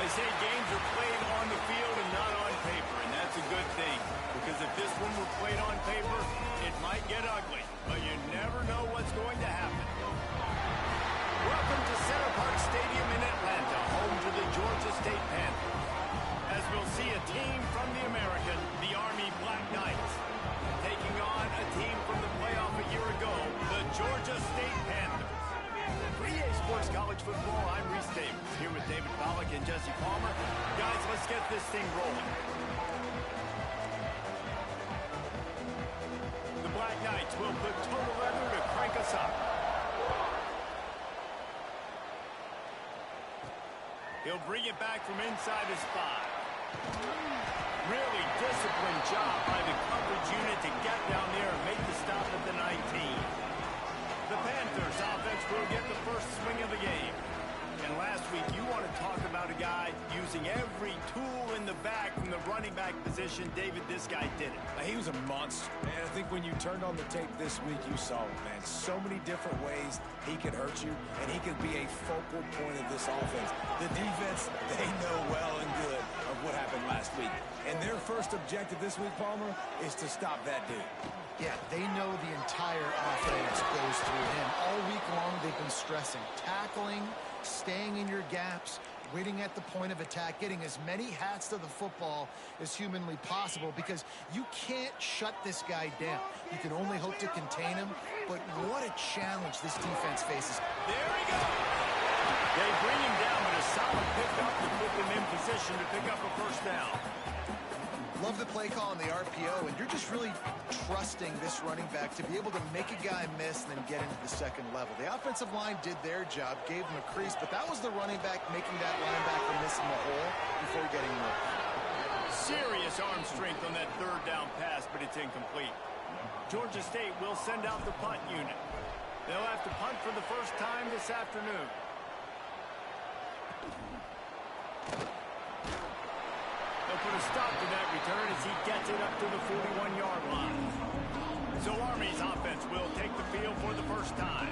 They say games are played on the field and not on paper, and that's a good thing. Because if this one were played on paper, it might get ugly. But you never know what's going to happen. Welcome to Center Parc Stadium in Atlanta, home to the Georgia State Panthers. As we'll see a team from the American, the Army Black Knights, taking on a team from the playoff a year ago, the Georgia State Panthers. For EA Sports College Football, I'm Reese Davis, here with David Pollack and Jesse Palmer. Guys, let's get this thing rolling. The Black Knights will put total leather to crank us up. He'll bring it back from inside his 5. Really disciplined job by the coverage unit to get down there and make the stop at the 19. The Panthers offense will get the first swing of the game. And last week, you want to talk about a guy using every tool in the bag from the running back position. David, this guy did it. He was a monster, man. I think when you turned on the tape this week, you saw it, man. So many different ways he could hurt you, and he could be a focal point of this offense. The defense, they know well and good of what happened last week. And their first objective this week, Palmer, is to stop that dude. Yeah, they know the entire offense goes through him. All week long, they've been stressing tackling, staying in your gaps, waiting at the point of attack, getting as many hats to the football as humanly possible, because you can't shut this guy down. You can only hope to contain him, but what a challenge this defense faces. There he goes. They bring him down with a solid pickup to put them in position to pick up a first down. Love the play call on the RPO, and you're just really trusting this running back to be able to make a guy miss and then get into the second level. The offensive line did their job, gave him a crease, but that was the running back making that linebacker miss in the hole before getting moved. Serious arm strength on that third down pass, but it's incomplete. Georgia State will send out the punt unit. They'll have to punt for the first time this afternoon. They'll put a stop to that return as he gets it up to the 41-yard line. So Army's offense will take the field for the first time.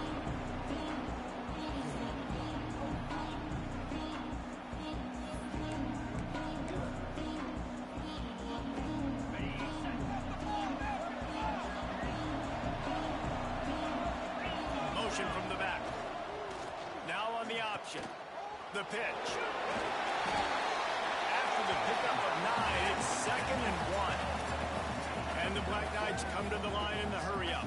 Motion from the back. Now on the option. The pitch. The pickup of 9, it's 2nd and 1. And the Black Knights come to the line in the hurry-up.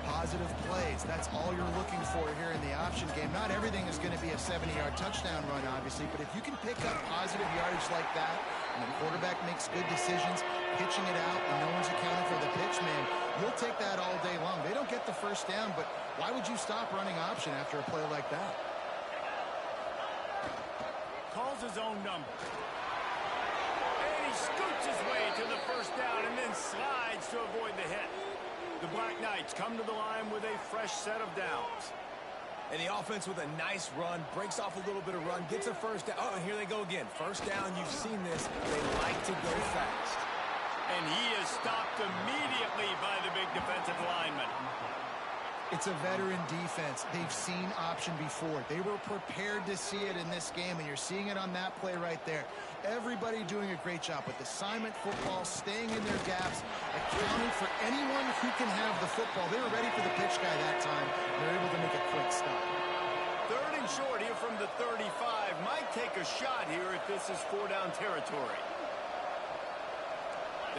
Positive plays, that's all you're looking for here in the option game. Not everything is going to be a 70-yard touchdown run, obviously, but if you can pick up positive yardage like that, and the quarterback makes good decisions, pitching it out, and no one's accounting for the pitch, man, you'll take that all day long. They don't get the first down, but why would you stop running option after a play like that? Calls his own number. Scoots his way to the first down and then slides to avoid the hit. The Black Knights come to the line with a fresh set of downs. And the offense with a nice run, breaks off a little bit of run, gets a first down. Oh, and here they go again. First down, you've seen this. They like to go fast. And he is stopped immediately by the big defensive lineman. It's a veteran defense. They've seen option before. They were prepared to see it in this game, and you're seeing it on that play right there. Everybody doing a great job with assignment football, staying in their gaps, accounting for anyone who can have the football. They were ready for the pitch guy that time. They're able to make a quick stop. 3rd and short here from the 35. Might take a shot here if this is 4-down territory.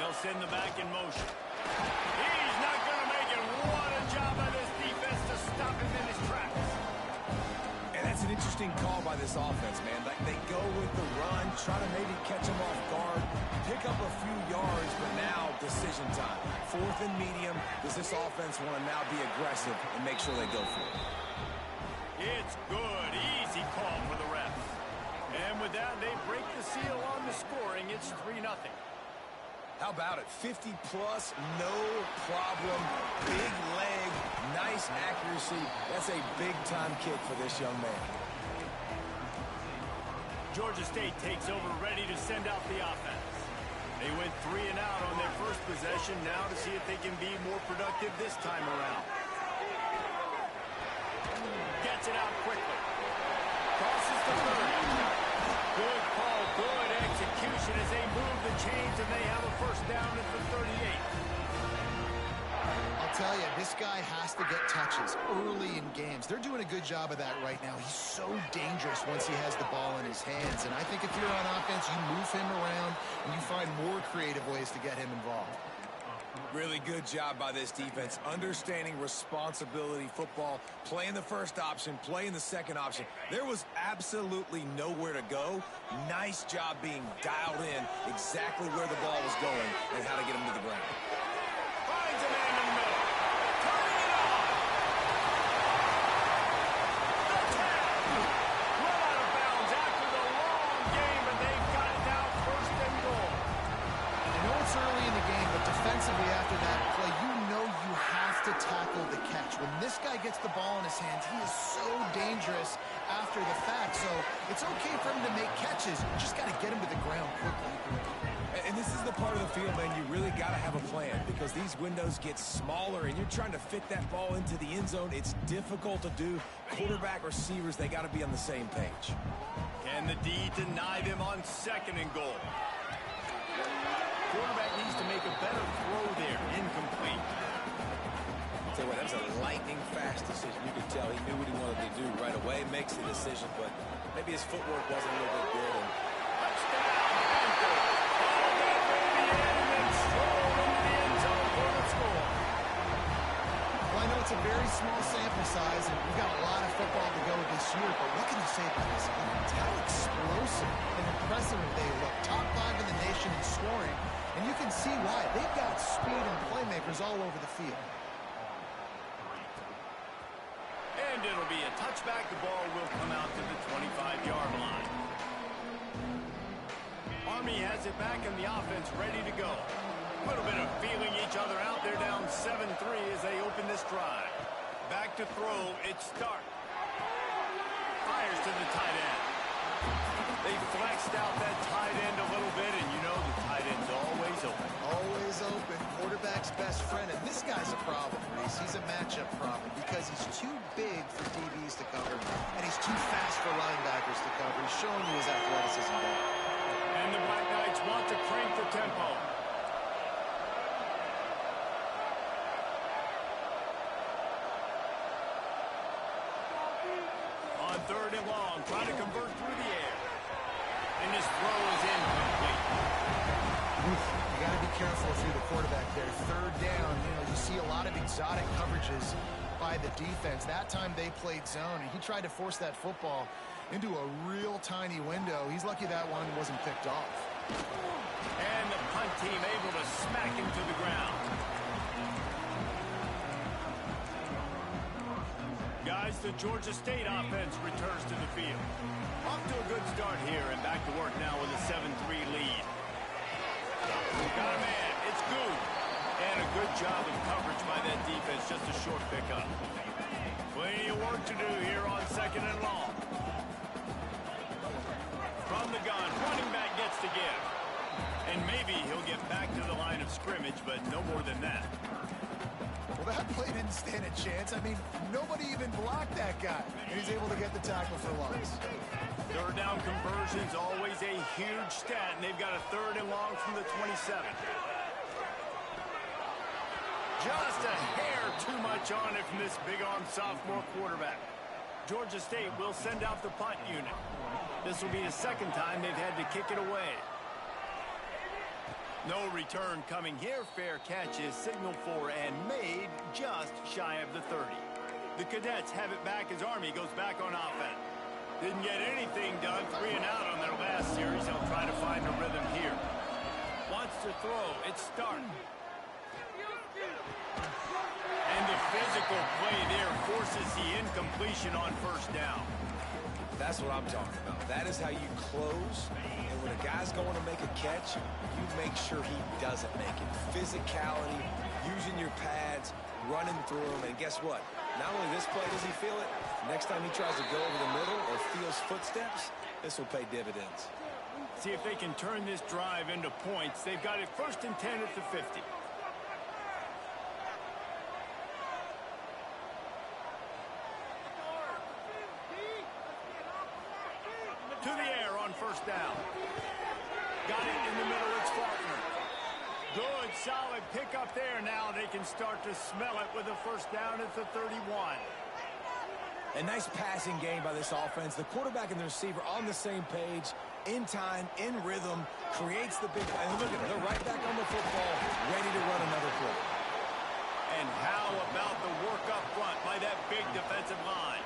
They'll send the back in motion. He's not going to make it. What a job by this defense to stop him in his tracks. And that's an interesting call by this offense, man. Like, they go with the run, try to maybe catch him off guard, pick up a few yards, but now decision time. 4th and medium. Does this offense want to now be aggressive and make sure they go for it? It's good. Easy call for the refs. And with that, they break the seal on the scoring. It's 3-0. How about it? 50-plus, no problem. Big leg, nice accuracy. That's a big-time kick for this young man. Georgia State takes over, ready to send out the offense. They went 3 and out on their first possession, now to see if they can be more productive this time around. Gets it out quickly. Crosses the 30. Good call this guy has to get touches early in games. They're doing a good job of that right now. He's so dangerous once he has the ball in his hands. And I think if you're on offense, you move him around and you find more creative ways to get him involved. Really good job by this defense, understanding responsibility football, playing the first option, playing the second option. There was absolutely nowhere to go. Nice job being dialed in exactly where the ball was going and how to get him to the ground. Finds a man in the middle. Turning it on. The tag. Run out of bounds after the long game, but they've got it now first and goal. I know it's early in the game, but defensively after that play, you know you have to tackle the catch. When this guy gets the ball in his hands, he is so dangerous after the fact. So it's okay for him to make catches. You just got to get him to the ground quickly. And this is the part of the field, man, you really got to have a plan because these windows get smaller and you're trying to fit that ball into the end zone. It's difficult to do. Quarterback, receivers, they got to be on the same page. Can the D deny them on second and goal? Quarterback needs to make a better throw there. Incomplete. I'll tell you what, that was a lightning-fast decision. You could tell he knew what he wanted to do right away, makes the decision, but maybe his footwork wasn't a little bit good. And Touchdown, Panthers. Ball that way to the end and then stroll into the end zone for the score. Well, I know it's a very small sample size, and we've got a lot of football to go this year, but what can you say about this offense? How explosive and impressive they look. Top 5 in the nation in scoring, and you can see why. They've got speed and playmakers all over the field. And it'll be a touchback. The ball will come out to the 25-yard line. Army has it back and the offense ready to go. A little bit of feeling each other out. They're down 7-3 as they open this drive. Back to throw. It's Stark. Fires to the tight end. They flexed out that tight end a little bit, and you know the tight end's always open. Always open. Quarterback's best friend. And this guy's a problem, Reese. He's a matchup problem because he's too big for DBs to cover, and he's too fast for linebackers to cover. He's showing you his athleticism there. And the Black Knights want to crank the tempo. On third and long, trying to convert through the air. And this throw is incomplete. You got to be careful if you're the quarterback there. Third down, you see a lot of exotic coverages by the defense. That time they played zone, and he tried to force that football into a real tiny window. He's lucky that one wasn't picked off. And the punt team able to smack him to the ground. Guys, the Georgia State offense returns to the field. Off to a good start here and back to work now with a 7-3 lead. Got a man. It's good. And a good job of coverage by that defense. Just a short pickup. Plenty of work to do here on second and long. From the gun, running back gets to give. And maybe he'll get back to the line of scrimmage, but no more than that. Well, that play didn't stand a chance. I mean, nobody even blocked that guy. And he's able to get the tackle for loss. Third down conversion's always a huge stat, and they've got a third and long from the 27. Just a hair too much on it from this big-arm sophomore quarterback. Georgia State will send out the punt unit. This will be the second time they've had to kick it away. No return coming here. Fair catch is signaled for and made just shy of the 30. The Cadets have it back as Army goes back on offense. Didn't get anything done, 3 and out on their last series. They'll try to find a rhythm here. Wants to throw. It's Stark. And the physical play there forces the incompletion on first down. that's what I'm talking about. That is how you close. And when a guy's going to make a catch, you make sure he doesn't make it. Physicality, using your pads, running through them. And guess what? Not only this play does he feel it, next time he tries to go over the middle or feels footsteps, this will pay dividends. See if they can turn this drive into points. They've got it 1st and 10 at the 50. To the air on 1st down. Got it in the middle. It's Faulkner. Good, solid pickup there. Now they can start to smell it with a first down at the 31. A nice passing game by this offense. The quarterback and the receiver on the same page, in time, in rhythm, creates the big play. And look at it, they're right back on the football, ready to run another play. And how about the work up front by that big defensive line?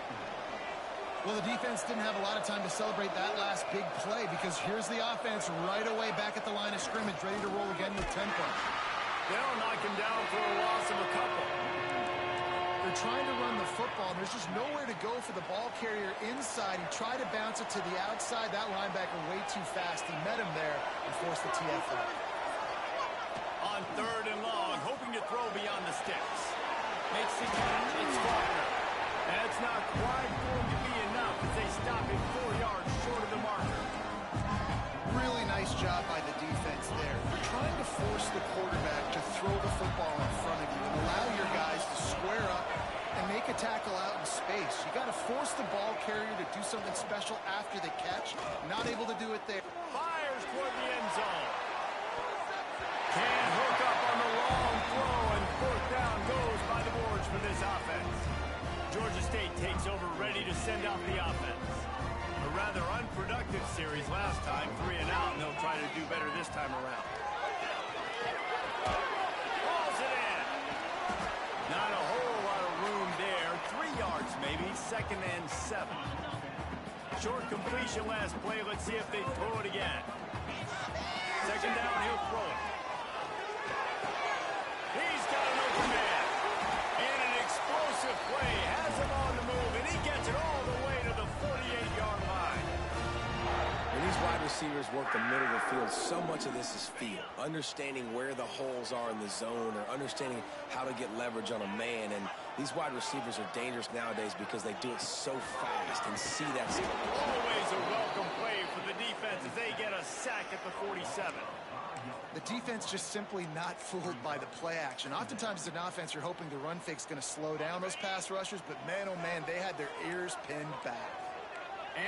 Well, the defense didn't have a lot of time to celebrate that last big play because here's the offense right away back at the line of scrimmage, ready to roll again with tempo. They'll knock him down for a loss of a couple. They're trying to run the football, and there's just nowhere to go for the ball carrier inside. He tried to bounce it to the outside. That linebacker way too fast. He met him there and forced the TFL. On 3rd and long, hoping to throw beyond the sticks. Makes the catch. It's Faulkner. That's not quite going to be enough as they stop him 4 yards short of the marker. Really nice job by the defense there. You're trying to force the quarterback to throw the football in front of you and allow your guys to square up and make a tackle out in space. You got to force the ball carrier to do something special after the catch. Not able to do it there. Fires toward the end zone. Can't hook up on the long throw, and 4th down goes by the boards for this offense. Georgia State takes over, ready to send out the offense. A rather unproductive series last time, 3 and out, and they'll try to do better this time around. Balls it in. Not a whole lot of room there. 3 yards maybe, 2nd and 7. Short completion last play. Let's see if they throw it again. 2nd down, he'll throw it. He's got an open man. And an explosive play. Has him on the move, and he gets it all the way to the 48-yard line. When these wide receivers work the middle of the field, so much of this is feel. Understanding where the holes are in the zone or understanding how to get leverage on a man. And these wide receivers are dangerous nowadays because they do it so fast and see that. Always a welcome play for the defense as they get a sack at the 47. The defense just simply not fooled by the play action. Oftentimes as an offense, you're hoping the run fake's going to slow down those pass rushers, but man, oh man, they had their ears pinned back.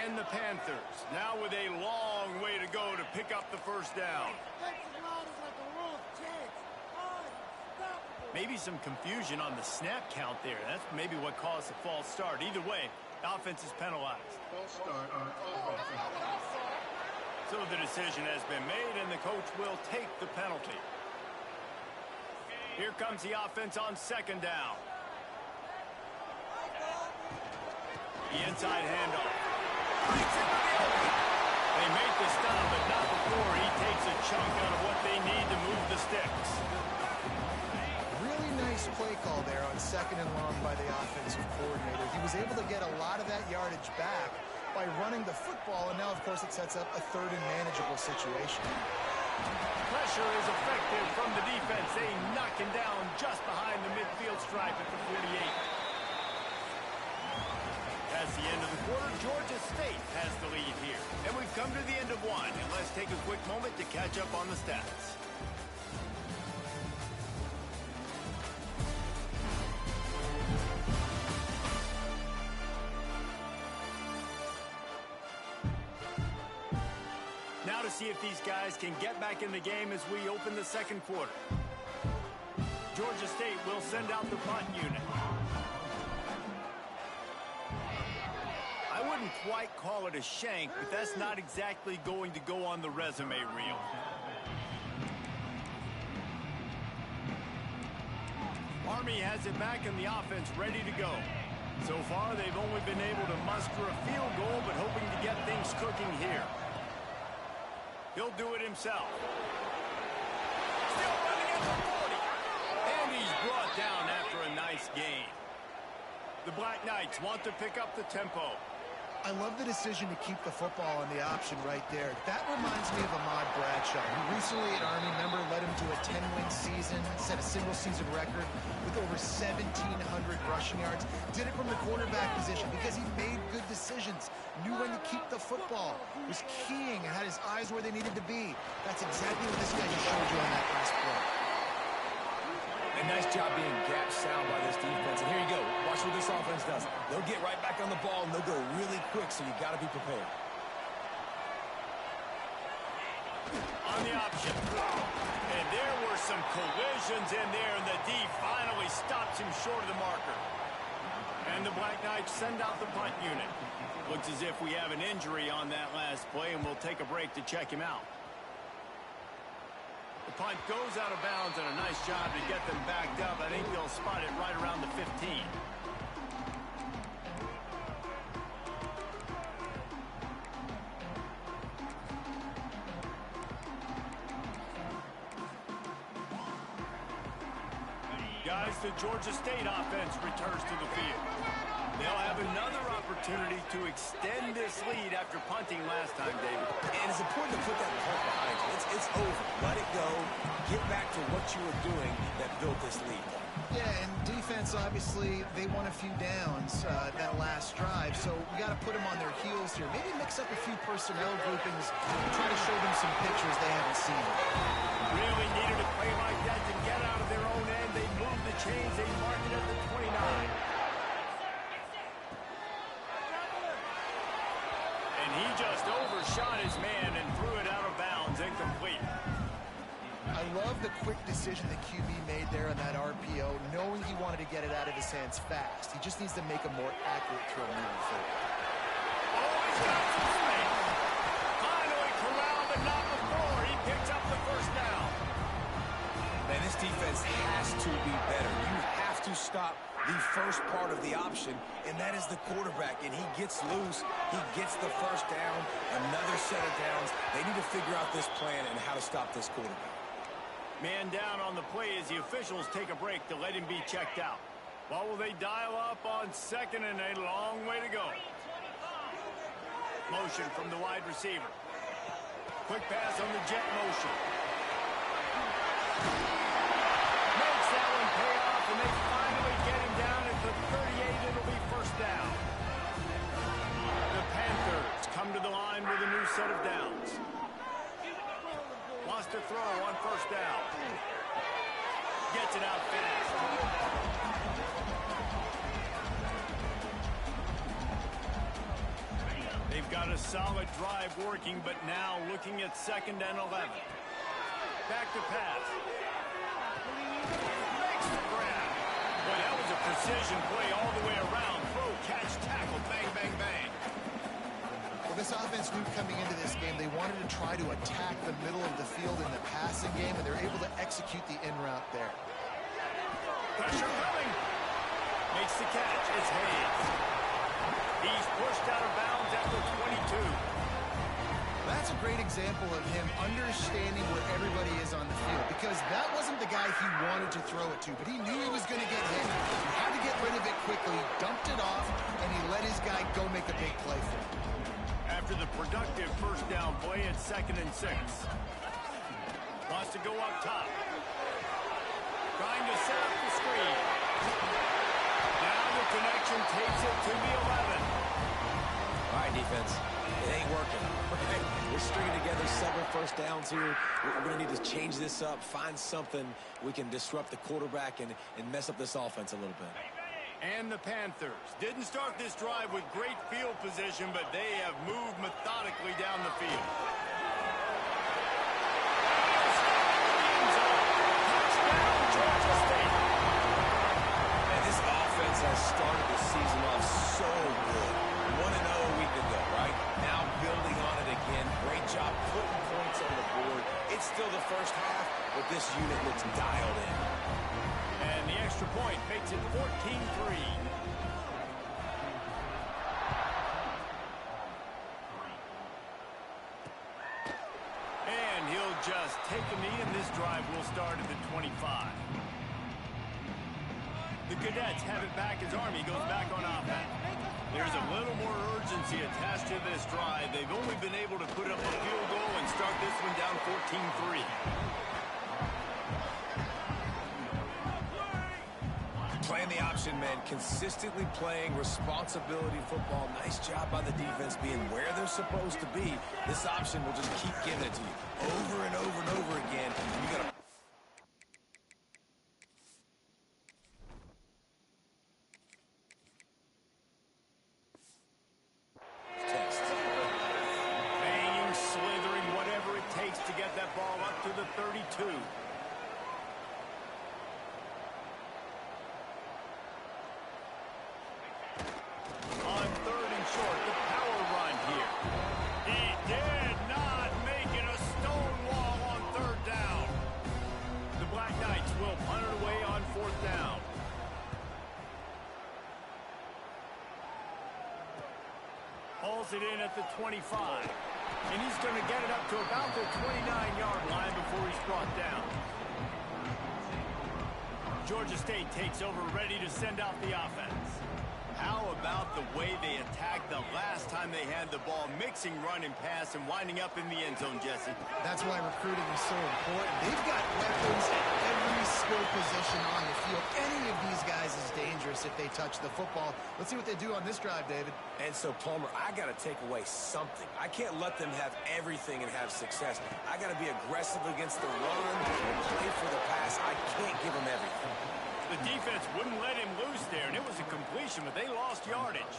And the Panthers, now with a long way to go to pick up the first down. Maybe some confusion on the snap count there. That's maybe what caused the false start. Either way, offense is penalized. False start on offense. So the decision has been made, and the coach will take the penalty. Here comes the offense on 2nd down. The inside handoff. They make the stop, but not before he takes a chunk out of what they need to move the sticks. Really nice play call there on 2nd and long by the offensive coordinator. He was able to get a lot of that yardage back by running the football, and now, of course, it sets up a 3rd and manageable situation. Pressure is effective from the defense. They knock him down just behind the midfield stripe at the 48. That's the end of the quarter. Georgia State has the lead here. And we've come to the end of one. And let's take a quick moment to catch up on the stats. Now to see if these guys can get back in the game as we open the 2nd quarter. Georgia State will send out the punt unit. I wouldn't quite call it a shank, but that's not exactly going to go on the resume reel. Army has it back in the offense ready to go. So far, they've only been able to muster a field goal, but hoping to get things cooking here. He'll do it himself. Still running at the 40. And he's brought down after a nice gain. The Black Knights want to pick up the tempo. I love the decision to keep the football on the option right there. That reminds me of Ahmad Bradshaw, who recently at Army, member, led him to a 10-win season, set a single-season record with over 1,700 rushing yards. Did it from the quarterback position because he made good decisions, knew when to keep the football, was keying and had his eyes where they needed to be. That's exactly what this guy just showed you on that last play. A nice job being gap sound by this defense. And here you go. Watch what this offense does. They'll get right back on the ball, and they'll go really quick, so you got to be prepared. On the option. And there we're some collisions in there, and the D finally stops him short of the marker. And the Black Knights send out the punt unit. Looks as if we have an injury on that last play, and we'll take a break to check him out. The punt goes out of bounds, and a nice job to get them backed up. I think they'll spot it right around the 15. Guys, the Georgia State offense returns to the field. They'll have another opportunity to extend this lead after punting last time, David. And it's important to put that punt behind you. It's over. Let it go. Get back to what you were doing that built this lead. Yeah, and defense, obviously, they won a few downs that last drive, so we got to put them on their heels here. Maybe mix up a few personnel groupings and try to show them some pictures they haven't seen. Really needed a play like that to get out of their own end. They moved the chains. They marked it at the 29. And he just overshot his man and threw it out of bounds, incomplete. I love the quick decision that QB made there on that RPO, knowing he wanted to get it out of his hands fast. He just needs to make a more accurate throw moving forward. Oh, he's got some space. Finally corralled, but not before. He picks up the first down. Man, this defense has to be better. You have to stop the first part of the option, and that is the quarterback. And he gets loose. He gets the first down. Another set of downs. They need to figure out this plan and how to stop this quarterback. Man down on the play as the officials take a break to let him be checked out. What will they dial up on second and a long way to go? Motion from the wide receiver. Quick pass on the jet motion. Makes that one pay off, and they finally get him down at the 38. It'll be first down. The Panthers come to the line with a new set of downs. Wants to throw on first down. Gets it out fast. They've got a solid drive working, but now looking at 2nd and 11. Back to pass. Makes the grab. Boy, that was a precision play all the way around. Throw, catch, tackle, bang, bang, bang. Well, this offense knew coming into this game they wanted to try to attack the middle of the field in the passing game, and they're able to execute the in-route there. Pressure coming. Makes the catch. It's Hayes. He's pushed out of bounds at the 22. That's a great example of him understanding where everybody is on the field, because that wasn't the guy he wanted to throw it to, but he knew he was going to get hit. He had to get rid of it quickly, dumped it off, and he let his guy go make a big play for him. After the productive first down play at 2nd and 6. Wants to go up top. Trying to set up the screen. Now the connection takes it to the 11. All right, defense. It ain't working. We're stringing together several first downs here. We're going to need to change this up, find something we can disrupt the quarterback and mess up this offense a little bit. And the Panthers didn't start this drive with great field position, but they have moved methodically down the field. Touchdown, Georgia State. And this offense has started the season off so good. 1-0 a week ago, right? Now building on it again. Great job putting points on the board. It's still the first half, but this unit looks dialed in. And the extra point makes it 14-3. And he'll just take a knee, and this drive will start at the 25. The Cadets have it back as Army goes back on offense. There's a little more urgency attached to this drive. They've only been able to put up a field goal and start this one down 14-3. Playing the option, man. Consistently playing responsibility football. Nice job by the defense being where they're supposed to be. This option will just keep giving it to you over and over and over again. You got to test. Banging, slithering, whatever it takes to get that ball up to the 32. it in at the 25. And he's going to get it up to about the 29-yard line before he's brought down. Georgia State takes over, ready to send out the offense. How about the way they attacked the last time they had the ball, mixing run and pass and winding up in the end zone, Jesse? That's why recruiting is so important. They've got weapons at every skill position on the field. Any of these guys is dangerous if they touch the football. Let's see what they do on this drive, David. And so, Palmer, I got to take away something. I can't let them have everything and have success. I got to be aggressive against the run and play for the pass. I can't give them everything. The defense wouldn't let him loose there, and it was a completion, but they lost yardage.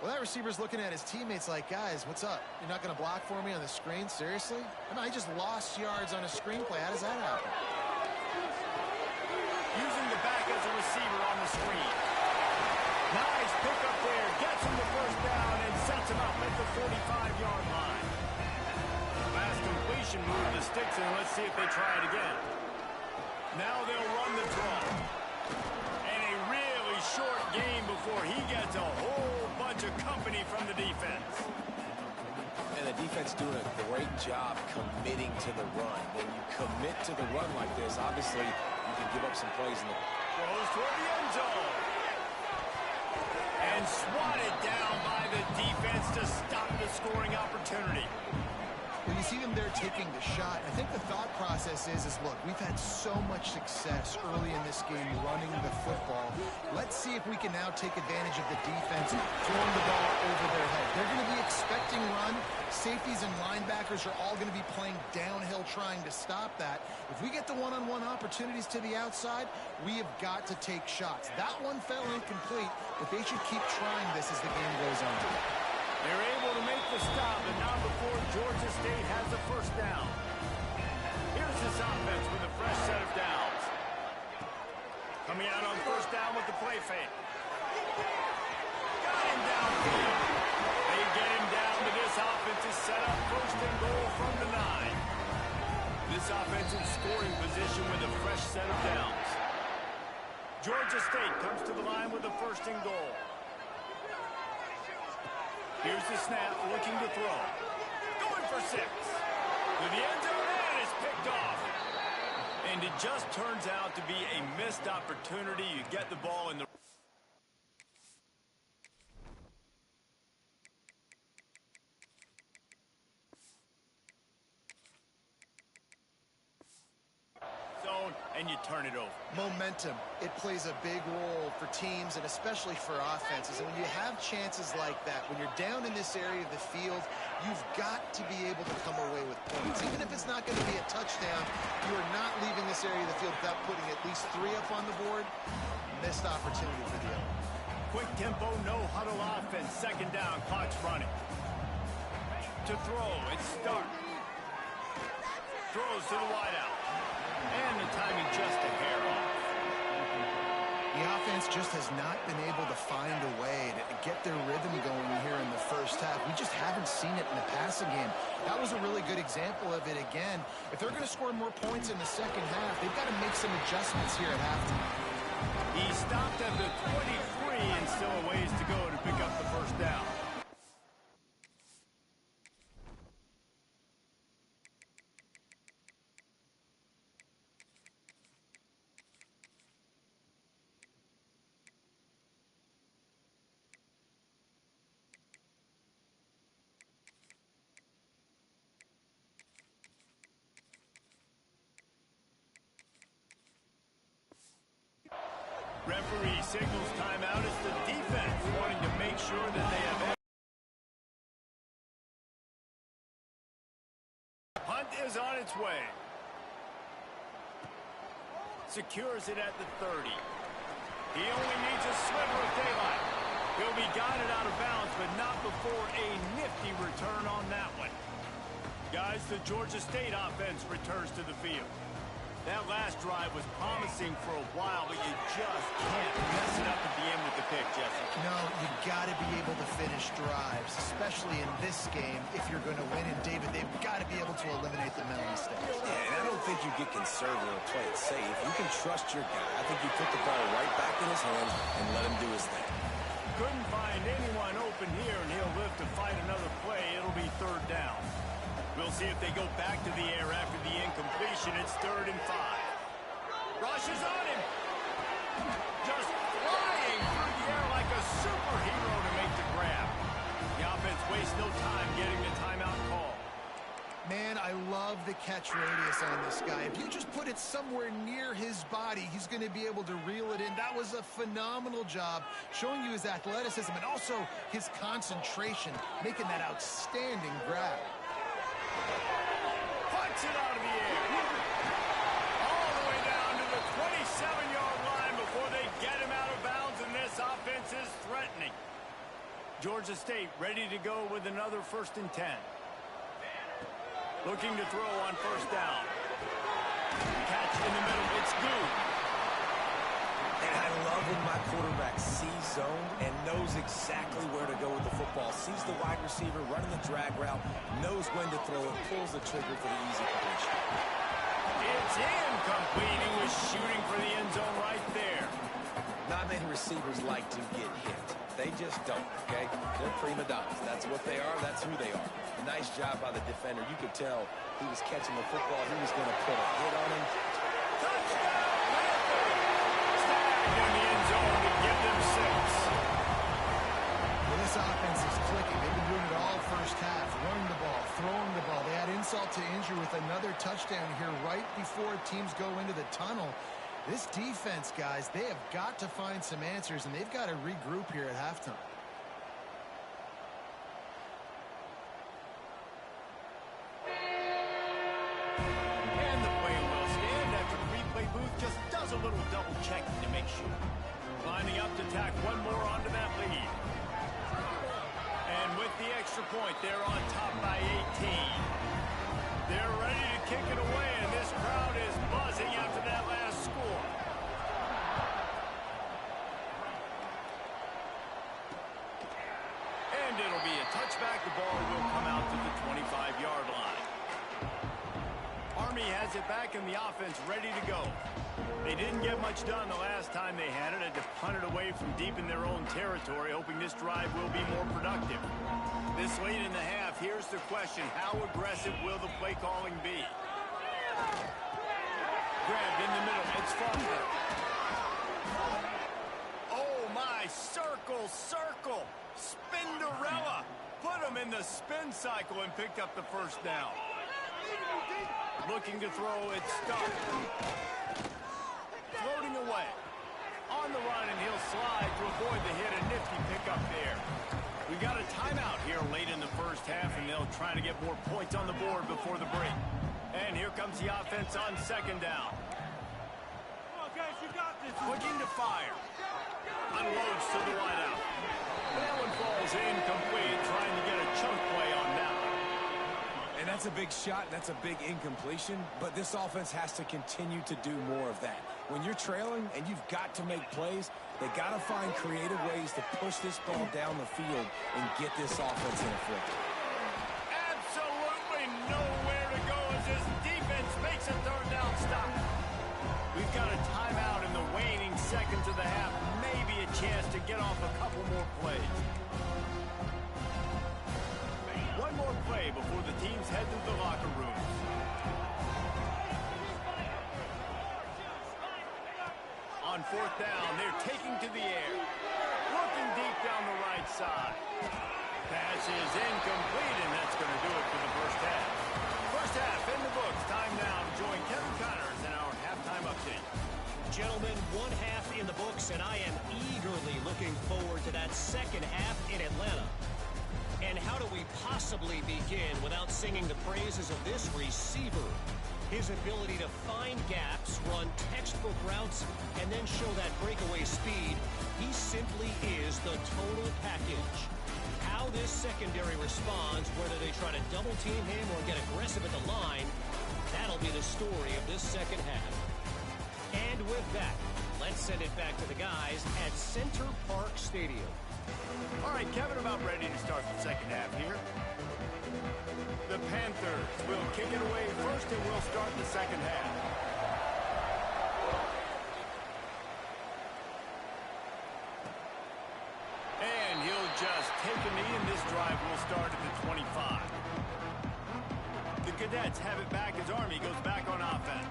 Well, that receiver's looking at his teammates like, guys, what's up? You're not going to block for me on the screen? Seriously? No, he just lost yards on a screenplay. How does that happen? Using the back as a receiver on the screen. Nice pickup there. Gets him the first down and sets him up at the 45-yard line. Last completion moved the sticks, and let's see if they try it again. Now they'll run the draw. And a really short game before he gets a whole bunch of company from the defense. And the defense doing a great job committing to the run. When you commit to the run like this, obviously you can give up some plays in the... Goes toward the end zone. And swatted down by the defense to stop the scoring opportunity. Well, you see them there taking the shot. I think the thought process is look, we've had so much success early in this game running the football. Let's see if we can now take advantage of the defense, throwing the ball over their head. They're going to be expecting run. Safeties and linebackers are all going to be playing downhill trying to stop that. If we get the one-on-one opportunities to the outside, we have got to take shots. That one fell incomplete, but they should keep trying this as the game goes on. They're able to make the stop, but not before Georgia State has a first down. Here's this offense with a fresh set of downs. Coming out on first down with the play fake. Got him downfield. They get him down to this offensive setup. First and goal from the 9. This offensive scoring position with a fresh set of downs. Georgia State comes to the line with a first and goal. Here's the snap, looking to throw. Going for 6. To the end zone, and it's picked off. And it just turns out to be a missed opportunity. You get the ball in the... zone, and you turn it over. Momentum. It plays a big role for teams and especially for offenses. And when you have chances like that, when you're down in this area of the field, you've got to be able to come away with points. Even if it's not going to be a touchdown, you are not leaving this area of the field without putting at least 3 up on the board. Missed opportunity for the other. Quick tempo, no huddle offense. Second down, clock's running. To throw, it's Stark. Throws to the wideout. And the timing just a hair off. The offense just has not been able to find a way to get their rhythm going here in the first half. We just haven't seen it in the passing game. That was a really good example of it again. If they're going to score more points in the second half, they've got to make some adjustments here at halftime. He stopped at the 23 and still a ways to go to pick up the first down. Referee signals timeout as the defense wanting to make sure that they have... Punt is on its way. Secures it at the 30. He only needs a sliver of daylight. He'll be guided out of bounds, but not before a nifty return on that one. Guys, the Georgia State offense returns to the field. That last drive was promising for a while, but you just can't mess it up at the end with the pick, Jesse. No, you got to be able to finish drives, especially in this game if you're going to win. And, David, they've got to be able to eliminate the mental mistakes. Yeah, and I don't think you get conservative and play it safe. You can trust your guy. I think you put the ball right back in his hands and let him do his thing. Couldn't find anyone open here, and he'll live to third down. We'll see if they go back to the air after the incompletion. It's 3rd and 5. Rush is on him. Just flying through the air like a superhero to make the grab. The offense wastes no time getting the timeout call. Man, I love the catch radius on this guy. If you just put it somewhere near his body, he's going to be able to reel it in. That was a phenomenal job, showing you his athleticism and also his concentration, making that outstanding grab. Punch it out of the air. All the way down to the 27-yard line before they get him out of bounds, and this offense is threatening. Georgia State ready to go with another 1st and 10. Looking to throw on 1st down. Catch in the middle. It's good. And I love when my quarterback sees zone and knows exactly where to go with the football. Sees the wide receiver running the drag route, knows when to throw it, pulls the trigger for the easy completion. It's incomplete. He was shooting for the end zone right there. Not many receivers like to get hit. They just don't, okay? They're prima donnas. That's what they are. That's who they are. Nice job by the defender. You could tell he was catching the football. He was going to put a hit on him. Touchdown, Panthers! Snagged in the end zone to give them 6. Well, this offense is clicking. They've been doing it all first half, running the ball, throwing the ball. They had insult to injury with another touchdown here right before teams go into the tunnel. This defense, guys, they have got to find some answers, and they've got to regroup here at halftime. And the play will stand after the replay booth just does a little double checking to make sure. Lining up to tack one more onto that lead. And with the extra point, they're on top by 18. They're ready to kick it away, and this crowd is buzzing after that last score. And it'll be a touchback. The ball will come out to the 25-yard line. Army has it back, and the offense ready to go. They didn't get much done the last time they had it. Had to punt it away from deep in their own territory, hoping this drive will be more productive. This late in the half, here's the question. How aggressive will the play calling be? Grabbed in the middle. It's Faulkner. Oh, my. Circle, circle. Spinderella. Put him in the spin cycle and picked up the 1st down. Looking to throw. It's stuck. Floating away. On the run, and he'll slide to avoid the hit. A nifty pickup there. We got a timeout here late in the first half, and they'll try to get more points on the board before the break. And here comes the offense on 2nd down. Come on, guys, you got this. Looking to fire. Unloads to the wideout. That one falls incomplete, trying to get a chunk play on that one. And that's a big shot, that's a big incompletion, but this offense has to continue to do more of that. When you're trailing and you've got to make plays, they got to find creative ways to push this ball down the field and get this offense in a flip. Absolutely nowhere to go as this defense makes a 3rd down stop. We've got a timeout in the waning seconds of the half. Maybe a chance to get off a couple more plays. One more play before the teams head to the locker rooms. On 4th down, they're taking to the air. Looking deep down the right side. Pass is incomplete, and that's going to do it for the first half. First half in the books. Time now to join Kevin Connors in our halftime update. Gentlemen, 1 half in the books, and I am eagerly looking forward to that 2nd half in Atlanta. And how do we possibly begin without singing the praises of this receiver? His ability to find gaps, run textbook routes, and then show that breakaway speed. He simply is the total package. How this secondary responds, whether they try to double team him or get aggressive at the line, that'll be the story of this 2nd half. And with that, let's send it back to the guys at Center Park Stadium. All right, Kevin, about ready to start the 2nd half here. The Panthers will kick it away first, and we'll start the 2nd half. And he'll just take a knee, and this drive will start at the 25. Cadets have it back as Army goes back on offense.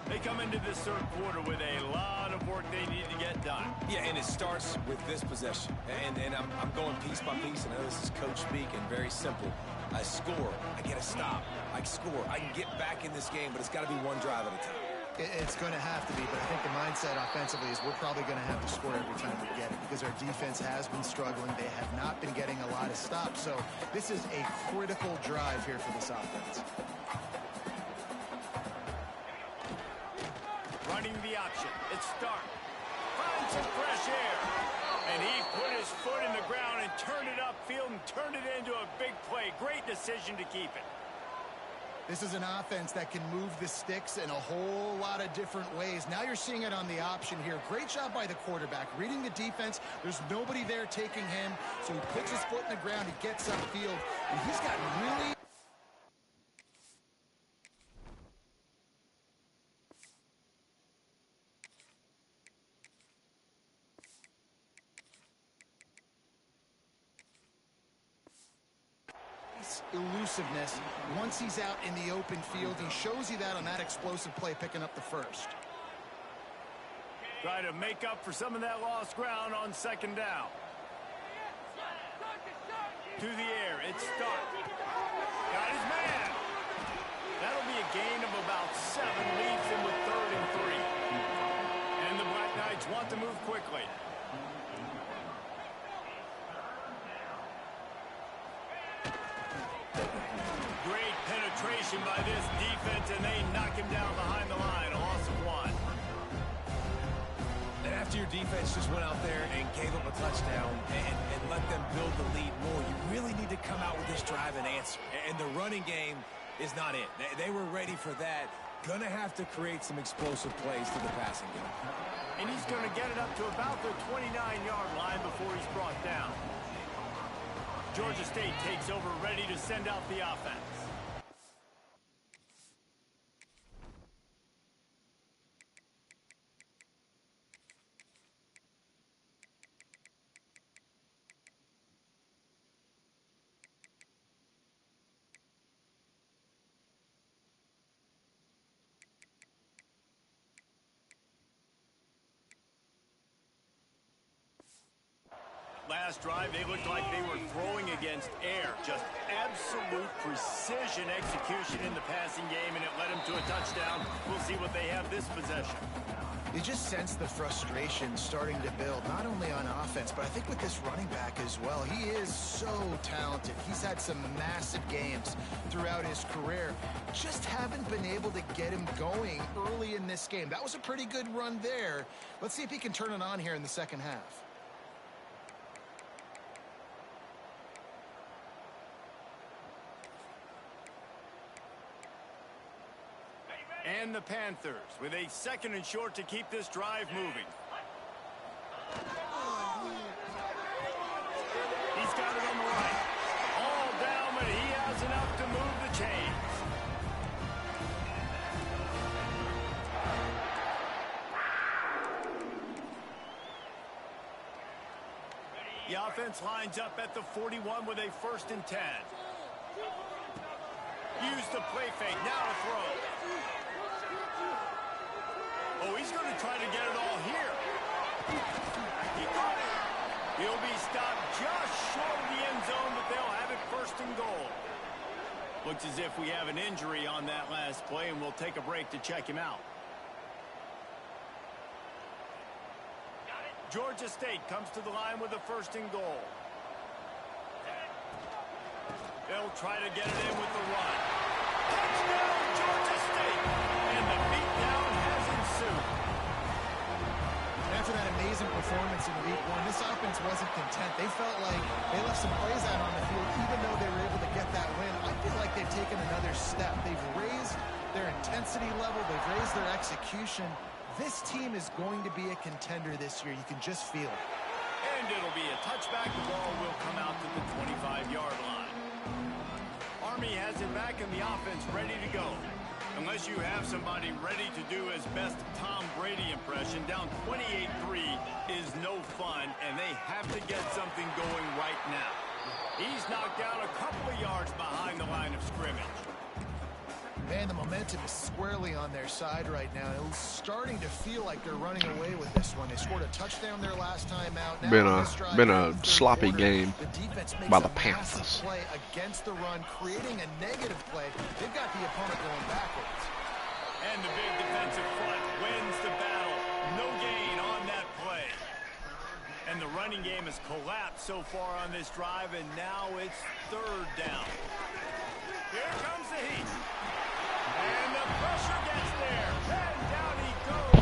They come into this third quarter with a lot of work they need to get done. Yeah, and it starts with this possession. And I'm going piece by piece. I know this is coach speak and very simple. I score. I get a stop. I score. I can get back in this game, but it's got to be one drive at a time. It's going to have to be, but I think the mindset offensively is we're probably going to have to score every time we get it because our defense has been struggling. They have not been getting a lot of stops, so this is a critical drive here for this offense. Running the option. It's Stark. Finds some fresh air. And he put his foot in the ground and turned it upfield and turned it into a big play. Great decision to keep it. This is an offense that can move the sticks in a whole lot of different ways. Now you're seeing it on the option here. Great job by the quarterback. Reading the defense, there's nobody there taking him, so he puts his foot in the ground, he gets upfield, and he's got really elusiveness. Once he's out in the open field, he shows you that on that explosive play, picking up the first. Try to make up for some of that lost ground on second down. To the air, it's Stark. Got his man. That'll be a gain of about 7, leaves him with 3rd and 3. And the Black Knights want to move quickly. Great penetration by this defense, and they knock him down behind the line. A loss of 1. And after your defense just went out there and gave up a touchdown and let them build the lead more, you really need to come out with this drive and answer. And the running game is not it. They were ready for that. Gonna have to create some explosive plays to the passing game. And he's going to get it up to about the 29-yard line before he's brought down. Georgia State takes over, ready to send out the offense. Last drive, they looked like they were throwing against air. Just absolute precision execution in the passing game, and it led them to a touchdown. We'll see what they have this possession. You just sense the frustration starting to build, not only on offense, but I think with this running back as well. He is so talented. He's had some massive games throughout his career. Just haven't been able to get him going early in this game. That was a pretty good run there. Let's see if he can turn it on here in the second half. And the Panthers with a 2nd and short to keep this drive moving. He's got it on the right. All down, but he has enough to move the chains. The offense lines up at the 41 with a 1st and 10. Use the play fake. Now a throw. Oh, he's going to try to get it all here. He caught it. He'll be stopped just short of the end zone, but they'll have it 1st and goal. Looks as if we have an injury on that last play, and we'll take a break to check him out. Georgia State comes to the line with a 1st and goal. They'll try to get it in with the run. Touchdown, Georgia State! And the beatdown has ensued. After that amazing performance in week 1, this offense wasn't content. They felt like they left some plays out on the field, even though they were able to get that win. I feel like they've taken another step. They've raised their intensity level. They've raised their execution. This team is going to be a contender this year. You can just feel it. And it'll be a touchback. The ball will come out to the 25-yard line. Army has it back in the offense, ready to go. Unless you have somebody ready to do his best Tom Brady impression, down 28-3 is no fun, and they have to get something going right now. He's knocked down a couple of yards behind the line of scrimmage. Man, the momentum is squarely on their side right now. It's starting to feel like they're running away with this one. They scored a touchdown their last time out. Now Been a sloppy game the defense makes by the a massive Panthers. play against the run, creating a negative play. They've got the opponent going backwards. And the big defensive front wins the battle. No gain on that play. And the running game has collapsed so far on this drive, and now it's third down. Here comes the heat. And the pressure gets there. And down he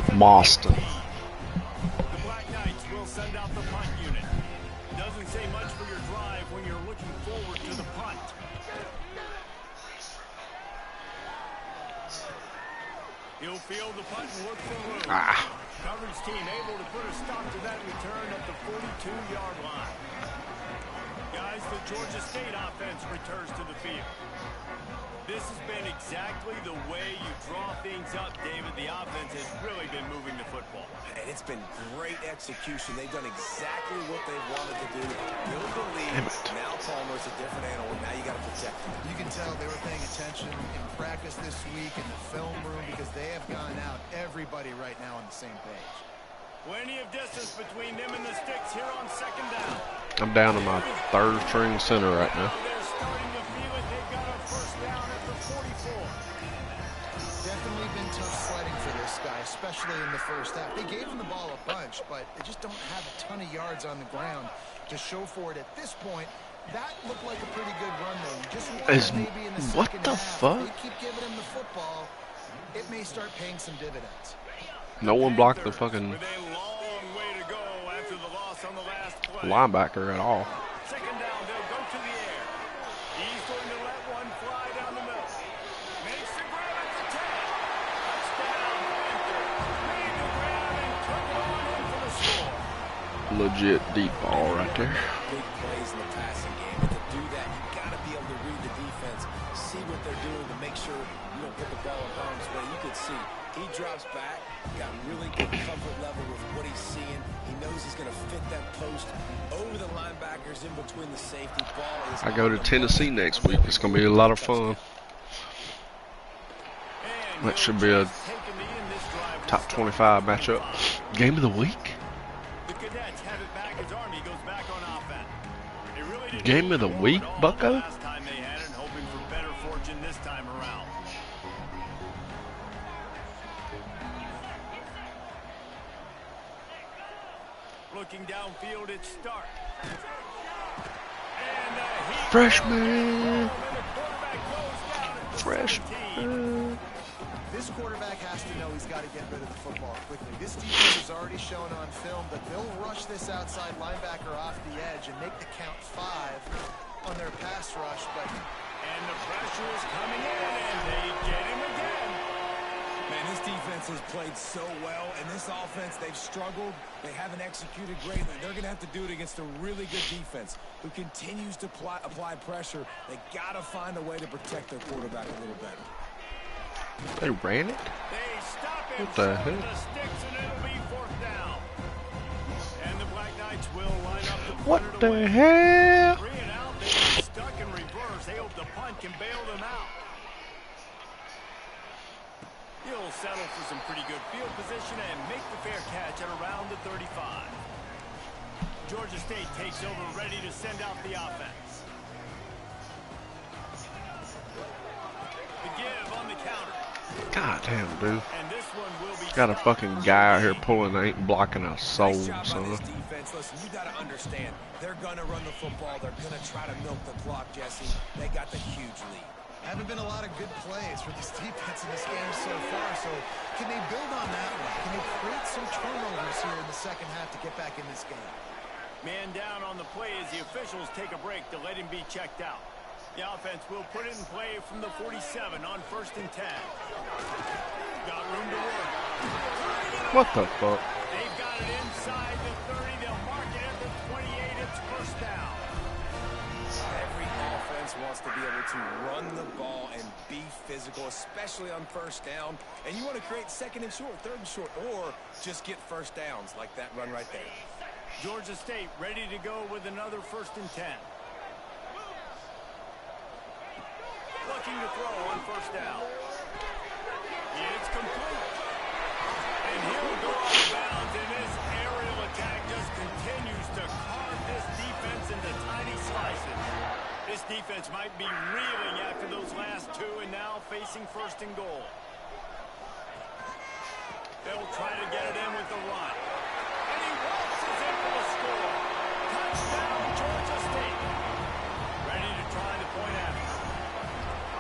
goes. Boston. The Black Knights will send out the punt unit. Doesn't say much for your drive when you're looking forward to the punt. He'll field the punt and look for room. Coverage team able to put a stop to that return at the 42-yard line. Guys, the Georgia State offense returns to the field. This has been exactly the way you draw things up, David. The offense has really been moving the football. And it's been great execution. They've done exactly what they wanted to do. Build the lead. Now Palmer's a different animal. Now you got to protect him. You can tell they were paying attention in practice this week in the film room because they have gone out everybody right now on the same page. Plenty of distance between them and the sticks here on second down. I'm down to my third string center right now. They're starting to feel it. They've got a first down at the 44. Definitely been tough sledding for this guy, especially in the first half. They gave him the ball a bunch, but they just don't have a ton of yards on the ground to show for it at this point. That looked like a pretty good run, though. You just wonder maybe in the second half, fuck? if they keep giving him the football, it may start paying some dividends. No one blocked the fucking With a long way to go after the loss on the last play. linebacker at all. Second down, they'll go to the air. He's going to let one fly down the middle. Makes the grab at the 10. Touchdown, Panthers. Made the grab and took it on in for the score. Legit deep ball right there. Big plays in the passing game. And to do that, you got to be able to read the defense, see what they're doing to make sure you don't put the ball in harm's way. You can see he drops back, got really good comfort level with what he's seeing. He knows he's going to fit that post over the linebackers in between the safety. Ball is I go to Tennessee next week. It's going to be a lot of fun. That should be a top 25 matchup. Game of the week? The Cadets have it back as Army goes back on offense. They really didn't Game of the week, at all bucko? last time they had it, hoping for better fortune this time around. Looking downfield, it's Stark. And Freshman. This quarterback has to know he's got to get rid of the football quickly. This defense has already shown on film that they'll rush this outside linebacker off the edge and make the count 5 on their pass rush. And the pressure is coming in, and they get him again. Man, this defense has played so well, and this offense, they've struggled. They haven't executed greatly. They're going to have to do it against a really good defense who continues to apply pressure. They got to find a way to protect their quarterback a little better. They ran it? They stop him What the short of heck? the sticks, and it'll be fourth down. And the Black Knights will line up to What punt it the away. hell? 3 and out, they got stuck in reverse. They hope the punt can bail them out. He'll settle for some pretty good field position and make the fair catch at around the 35. Georgia State takes over, ready to send out the offense. The give on the counter. God damn, dude. And this one will be Got a fucking guy out here pulling, ain't blocking a soul, Nice job by son. this defense. Listen, you got to understand, they're going to run the football. They're going to try to milk the clock, Jesse. They got the huge lead. Haven't been a lot of good plays for this defense in this game so far, so can they build on that one? Can they create some turnovers here in the second half to get back in this game? Man down on the play as the officials take a break to let him be checked out. The offense will put it in play from the 47 on 1st and 10. Got room to work. What the fuck? They've got it inside the 30. They'll mark it at the 28. It's first down. Every offense wants to be able to run the ball and be physical, especially on first down. And you want to create second and short, third and short, or just get first downs like that run right there. Georgia State ready to go with another 1st and 10. Looking to throw on 1st down. It's complete. And he'll go off bounds, and this aerial attack just continues to carve this defense into tiny slices. This defense might be reeling after those last two and now facing first and goal. They'll try to get it in with the run. And he waltzes in for the score. Touchdown, Georgia State. Ready to try the point after.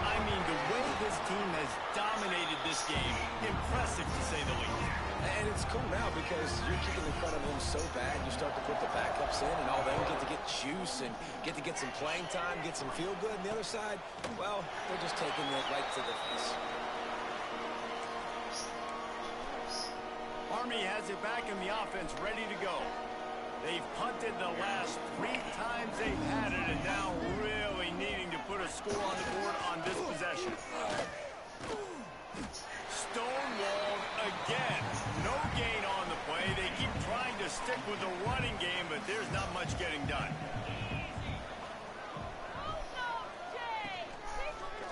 I mean, the way this team has dominated this game, impressive to say the least. And it's cool now because you're kicking in front of them so bad, you start to put the backups in, and all them get to get juice and get to get some playing time, get some feel good. And the other side, well, they're just taking it right to the face. Army has it back in the offense, ready to go. They've punted the last 3 times they've had it, and now really needing to put a score on the board on this possession. Stonewalled again. No gain on the play. They keep trying to stick with the running game, but there's not much getting done.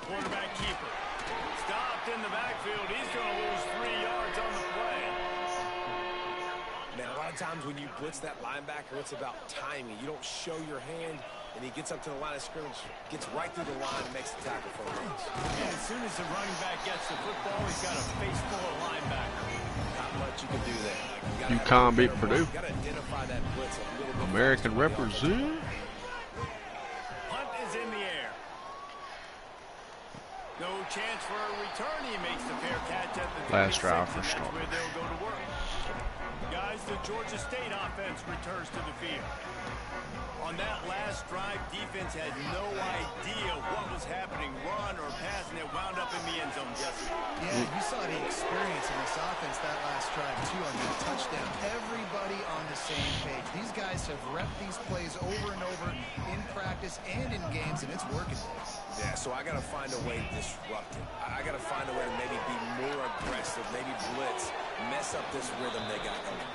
Quarterback keeper. Stopped in the backfield. He's going to lose 3 yards on the play. Man, a lot of times when you blitz that linebacker, it's about timing. You don't show your hand, and he gets up to the line of scrimmage, gets right through the line, and makes the tackle for a loss. And as soon as the running back gets the football, he's got a face full of linebacker. Not much you can do there. You can't beat Purdue. You got to identify that blitz a little bit. American represent. Punt is in the air. No chance for a return. He makes the fair catch at the 26, Last drive for and that's Stark. where they'll go to work. Guys, the Georgia State offense returns to the field. On that last drive, defense had no idea what was happening, run or pass, and it wound up in the end zone, Jesse. Yeah, you saw the experience in this offense that last drive, too, on that touchdown. Everybody on the same page. These guys have repped these plays over and over in practice and in games, and it's working. Yeah, so I got to find a way to disrupt it. I got to find a way to maybe be more aggressive, maybe blitz, mess up this rhythm they got going.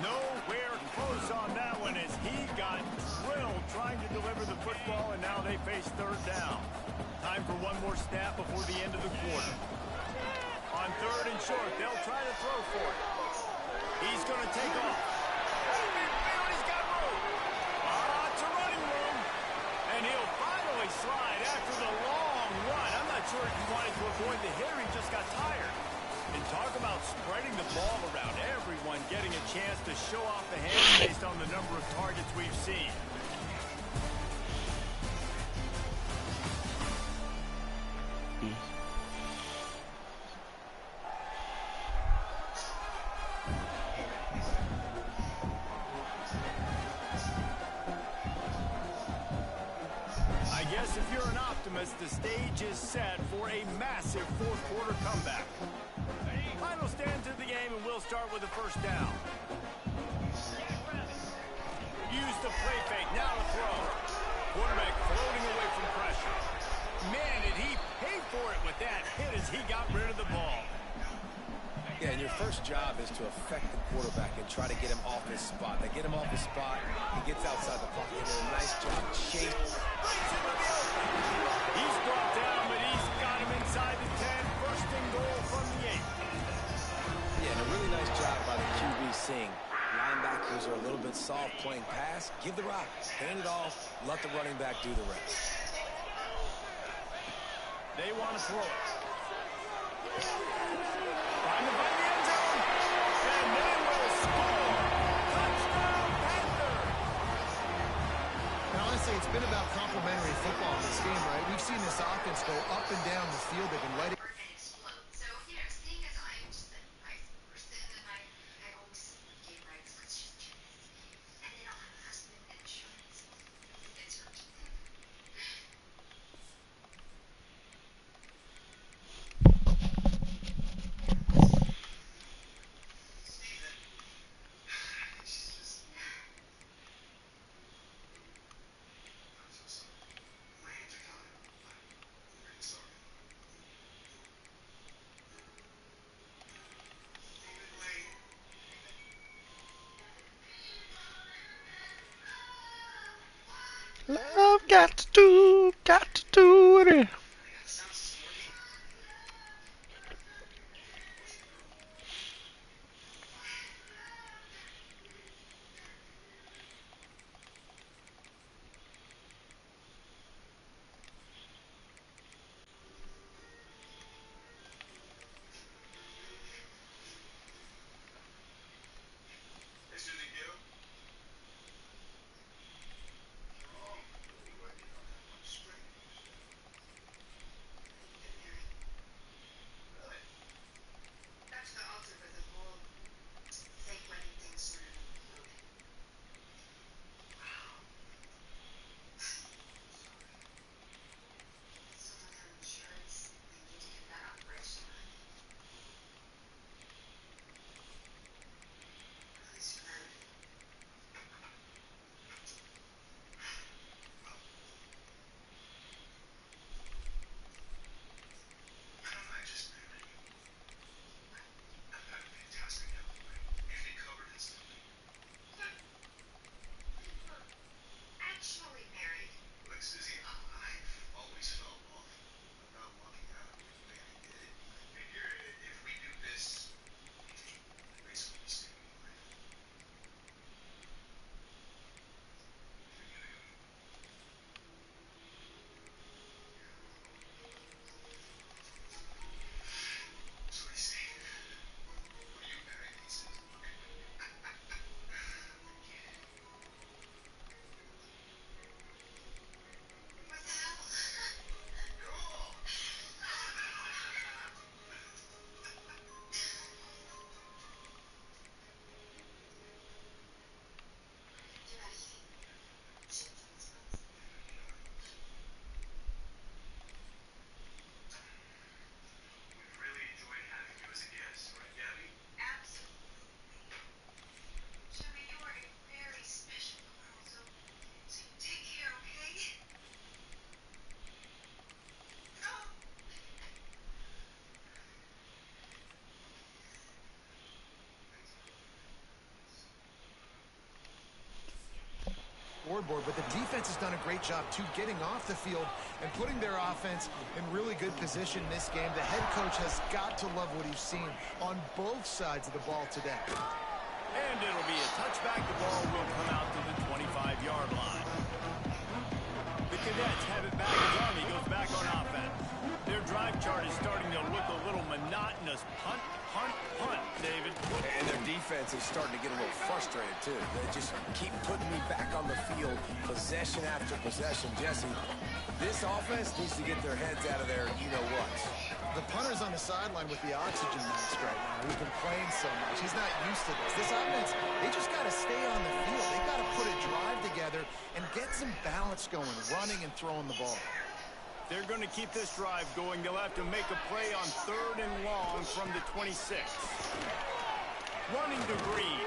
Nowhere close on that one as he got drilled trying to deliver the football, and now they face third down. Time for one more snap before the end of the quarter. On third and short, they'll try to throw for it. He's going to take off. He's got room. Lots of running room. And he'll finally slide after the long run. I'm not sure if he wanted to avoid the hit or he just got tired. And talk about spreading the ball around. Everyone getting a chance to show off the hand based on the number of targets we've seen. I guess if you're an optimist, the stage is set for a massive fourth quarter comeback. Final stands of the game, and we'll start with a first down. Use the play fake, now to throw. Quarterback floating away from pressure. Man, did he pay for it with that hit as he got rid of the ball. Yeah, and your first job is to affect the quarterback and try to get him off his spot. They get him off his spot, he gets outside the pocket, and a nice job chasing. He's brought down, but he's got him inside the 10. First and goal from the 8. Yeah, and a really nice job by the QB seeing linebackers are a little bit soft playing pass. Give the rock, hand it off, let the running back do the rest. They want to throw it. Find the end zone, and they will score. Touchdown, Panthers. And honestly, it's been about complementary football in this game, right? We've seen this offense go up and down the field. They've been letting Love got to do it. scoreboard, but the defense has done a great job, too, getting off the field and putting their offense in really good position in this game. The head coach has got to love what he's seen on both sides of the ball today. And it'll be a touchback. The ball will come out to the 25-yard line. The Cadets have it back as Army goes back on offense. Their drive chart is starting to look a little monotonous. Punt, punt, punt, David. And their defense is starting to get a little frustrated, too. They just keep putting me back on the field, possession after possession. Jesse, this offense needs to get their heads out of their you-know-what. The punter's on the sideline with the oxygen mask right now. He's been playing so much. He's not used to this. This offense, they just got to stay on the field. They got to put a drive together and get some balance going, running and throwing the ball. They're going to keep this drive going. They'll have to make a play on 3rd and long from the 26. Running to Green.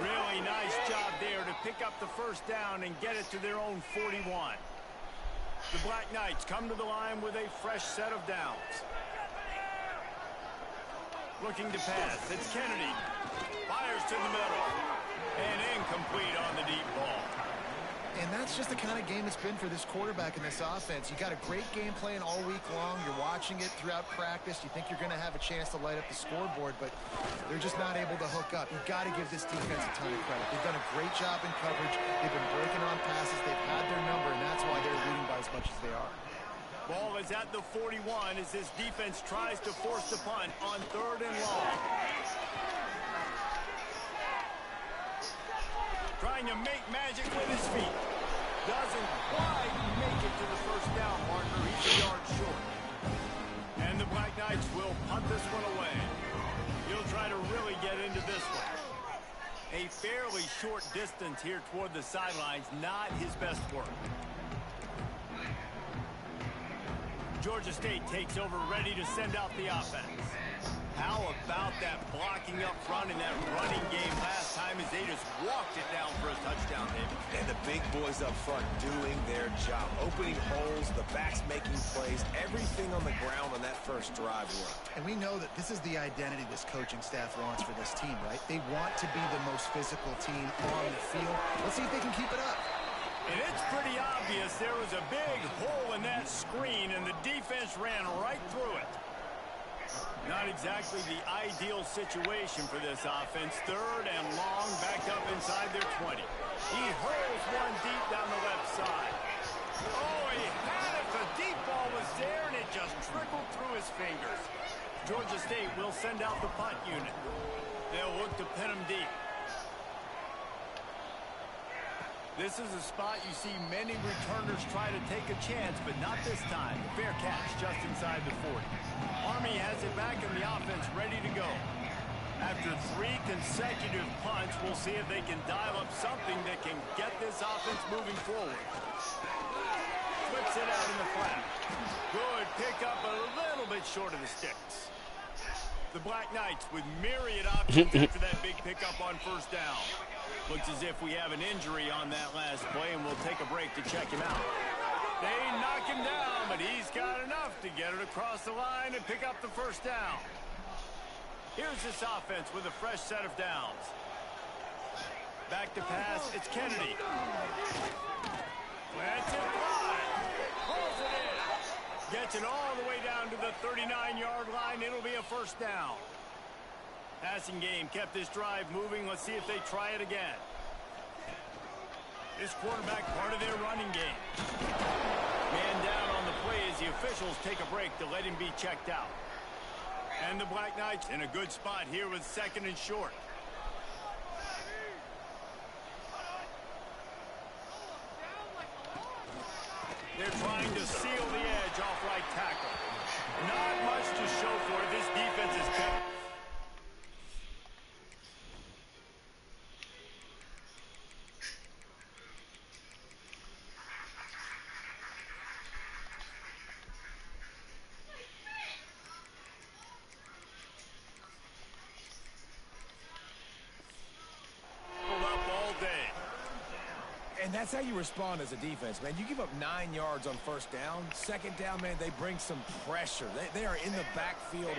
Really nice job there to pick up the first down and get it to their own 41. The Black Knights come to the line with a fresh set of downs. Looking to pass. It's Kennedy. Fires to the middle. And incomplete on the deep ball. And that's just the kind of game it's been for this quarterback in this offense. You got a great game plan all week long. You're watching it throughout practice. You think you're going to have a chance to light up the scoreboard, but they're just not able to hook up. You've got to give this defense a ton of credit. They've done a great job in coverage. They've been breaking on passes. They've had their number, and that's why they're leading by as much as they are. Ball is at the 41 as this defense tries to force the punt on 3rd and long. Trying to make magic with his feet. Doesn't quite make it to the first down marker. He's a yard short. And the Black Knights will punt this one away. He'll try to really get into this one. A fairly short distance here toward the sidelines. Not his best work. Georgia State takes over, ready to send out the offense. How about that blocking up front in that running game last time as they just walked it down for a touchdown, David? And the big boys up front doing their job. Opening holes, the backs making plays, everything on the ground on that first drive worked. And we know that this is the identity this coaching staff wants for this team, right? They want to be the most physical team on the field. Let's see if they can keep it up. And it's pretty obvious there was a big hole in that screen, and the defense ran right through it. Not exactly the ideal situation for this offense. 3rd and long, backed up inside their 20. He hurls one deep down the left side. Oh, he had it. The deep ball was there, and it just trickled through his fingers. Georgia State will send out the punt unit. They'll look to pin him deep. This is a spot you see many returners try to take a chance, but not this time. Fair catch just inside the 40. Army has it back in the offense ready to go. After 3 consecutive punts, we'll see if they can dial up something that can get this offense moving forward. Flips it out in the flat. Good pickup, a little bit short of the sticks. The Black Knights with myriad options after that big pickup on first down. Looks as if we have an injury on that last play, and we'll take a break to check him out. They knock him down, but he's got enough to get it across the line and pick up the first down. Here's this offense with a fresh set of downs. Back to pass, it's Kennedy. Plants it wide. Pulls it in. Gets it all the way down to the 39-yard line. It'll be a first down. Passing game kept this drive moving. Let's see if they try it again. This quarterback part of their running game. Man down on the play as the officials take a break to let him be checked out. And the Black Knights in a good spot here with 2nd and short. They're trying to seal the edge off right tackle. Not much to show for it. This defense is kept. that's how you respond as a defense, man. You give up 9 yards on first down. Second down, man, they bring some pressure. They are in the backfield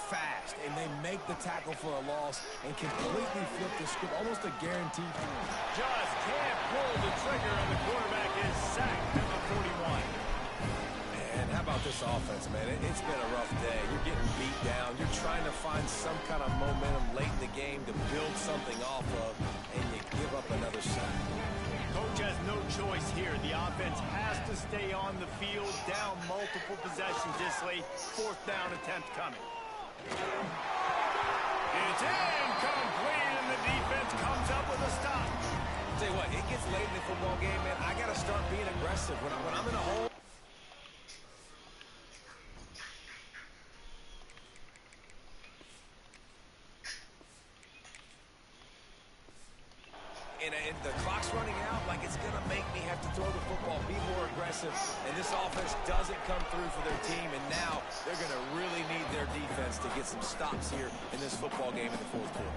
fast, and they make the tackle for a loss and completely flip the script, almost a guaranteed. Just can't pull the trigger, and the quarterback is sacked at the 41. And how about this offense, man? It's been a rough day. You're getting beat down. You're trying to find some kind of momentum late in the game to build something off of, and you give up another sack. Coach has no choice here. The offense has to stay on the field, down multiple possessions this late. Fourth down attempt coming. It's incomplete, and the defense comes up with a stop. Tell you what, it gets late in the football game, man. I got to start being aggressive when I'm in a hole. And the clock's running out, like it's going to make me have to throw the football, be more aggressive, and this offense doesn't come through for their team, and now they're going to really need their defense to get some stops here in this football game in the fourth quarter.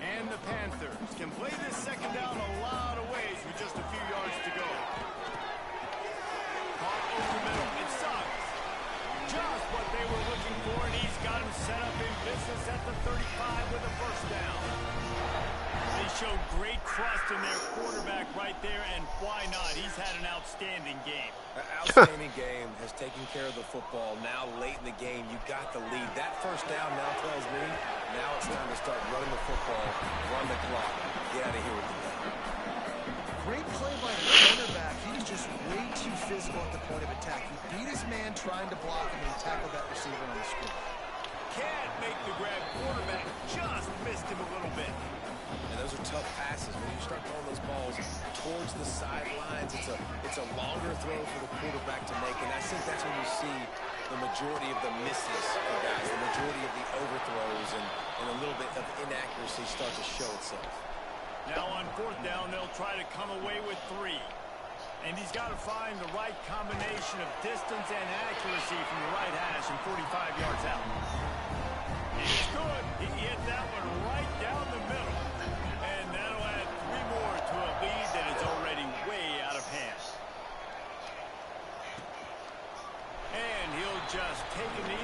And the Panthers can play this second down a lot of ways with just a few yards to go. Caught over the middle. It sucks. Just what they were looking for, and he's got him set up in business at the 35 with a first down. They showed great trust in their quarterback right there, and why not? He's had an outstanding game. Outstanding game, has taken care of the football. Now, late in the game, you got the lead. That first down now tells me now it's time to start running the football, run the clock, get out of here with the game. Great play by the cornerback. He was just way too physical at the point of attack. He beat his man trying to block him and tackled that receiver on the screen. Can't make the grab. Quarterback just missed him a little bit. And those are tough passes. When you start throwing those balls towards the sidelines, it's a longer throw for the quarterback to make. And I think that's when you see the majority of the misses for guys, the majority of the overthrows, and a little bit of inaccuracy start to show itself. Now on fourth down, they'll try to come away with 3. And he's got to find the right combination of distance and accuracy from the right hash and 45 yards out. It's good. He hit that one right down the middle. And that'll add 3 more to a lead that is already way out of hand. And he'll just take a knee.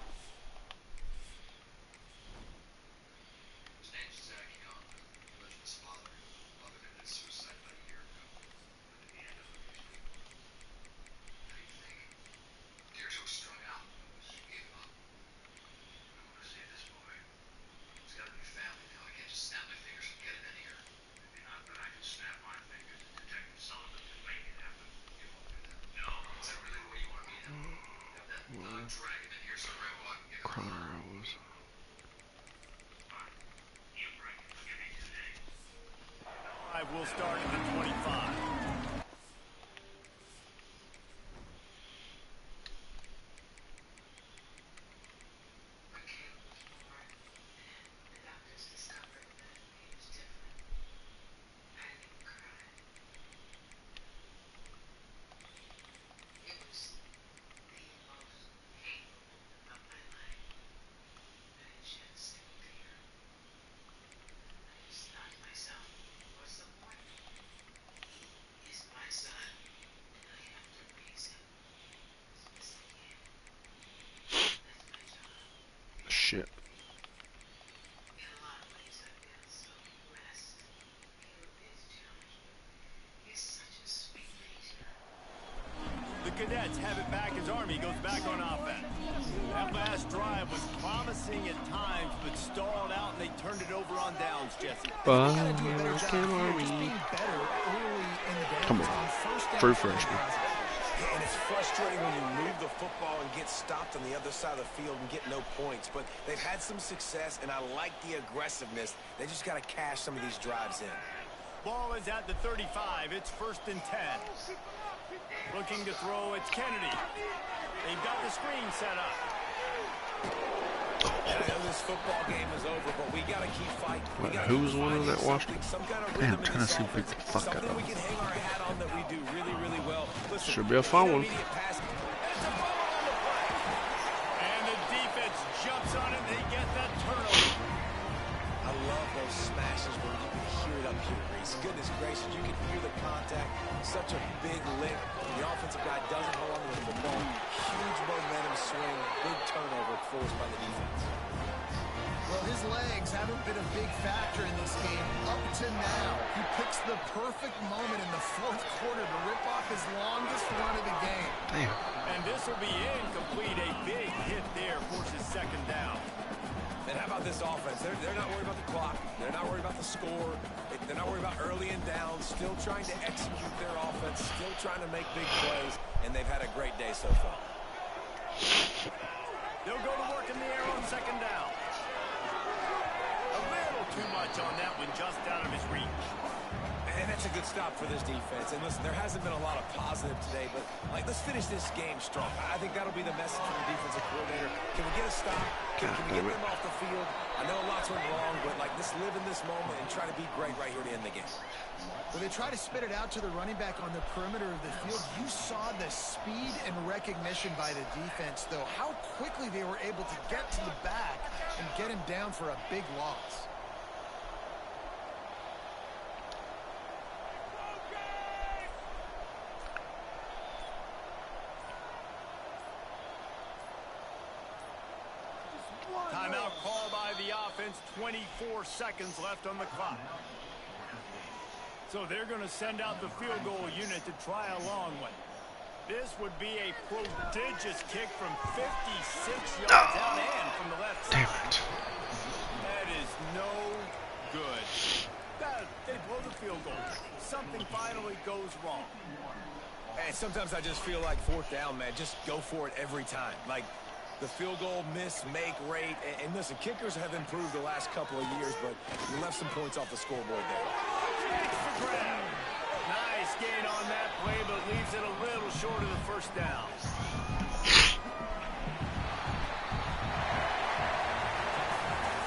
Will start at the 25. Shit. The Cadets have it back as Army goes back on offense. That last drive was promising at times, but stalled out, and they turned it over on downs, Jesse. Come on. True freshman. And it's frustrating when you move the football and get stopped on the other side of the field and get no points. But they've had some success, and I like the aggressiveness. They just got to cash some of these drives in. Ball is at the 35. It's 1st and 10. Looking to throw, it's Kennedy. They've got the screen set up. And I know this football game is over, but we got to keep fighting. Who's the one that watched it? Damn, Tennessee beat the fuck out of them. We can hang our hat on that we do really, really well. Listen, should be a fun one. And the defense jumps on it. They get that turnover. I love those smashes where you can hear it up here, Reese. Goodness gracious, you can hear the contact. Such a big lick. The offensive guy doesn't hold on to the football. Huge momentum swing, big turnover forced by the defense. Well, his legs haven't been a big factor in this game up to now. He picks the perfect moment in the fourth quarter to rip off his longest run of the game. Damn. And this will be incomplete. A big hit there forces second down. And how about this offense? They're not worried about the clock. They're not worried about the score. They're not worried about early and down. Still trying to execute their offense. Still trying to make big plays. And they've had a great day so far. They'll go to work in the air on second down. A little too much on that one, just out of his reach. And that's a good stop for this defense. And listen, there hasn't been a lot of positive today, but let's finish this game strong. I think that'll be the message from the defensive coordinator. Can we get a stop? Can we get them off the field? I know lots went wrong, but let's live in this moment and try to be great right here to end the game. When they try to spit it out to the running back on the perimeter of the field, you saw the speed and recognition by the defense, though. How quickly they were able to get to the back and get him down for a big loss. Timeout call by the offense. 24 seconds left on the clock. So they're going to send out the field goal unit to try a long one. This would be a prodigious kick from 56 yards out and from the left side. Damn it. That is no good. They blow the field goal. Something finally goes wrong. And sometimes I just feel like fourth down, man. Just go for it every time. The field goal miss, make rate. And listen, kickers have improved the last couple of years, but you left some points off the scoreboard there. Grab. Nice gain on that play, but leaves it a little short of the first down.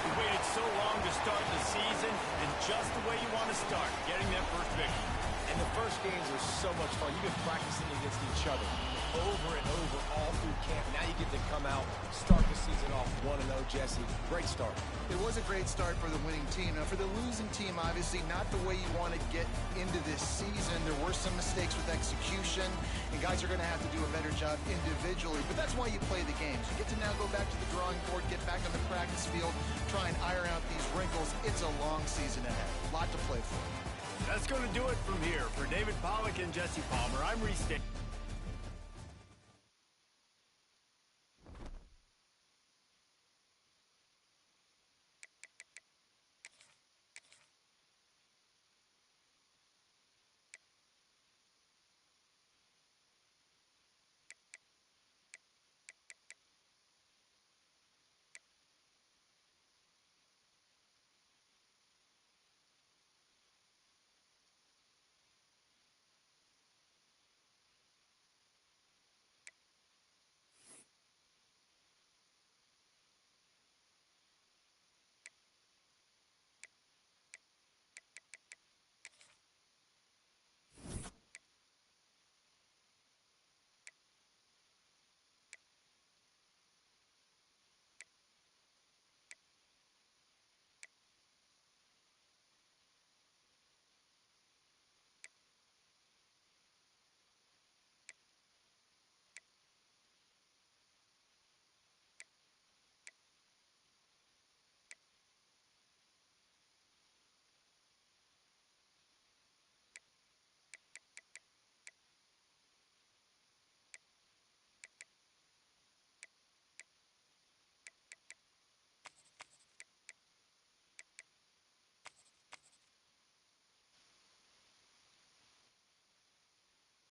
We waited so long to start the season, and just the way you want to start, getting that first victory. And the first games are so much fun. You've been practicing against each other over and over all through camp. Now you get to come out, start the season off 1-0, Jesse. Great start. It was a great start for the winning team. Now, for the losing team, obviously not the way you want to get into this season. There were some mistakes with execution, and guys are going to have to do a better job individually. But that's why you play the games. You get to now go back to the drawing board, get back on the practice field, try and iron out these wrinkles. It's a long season ahead. A lot to play for. That's going to do it from here. For David Pollack and Jesse Palmer, I'm Reese Davis.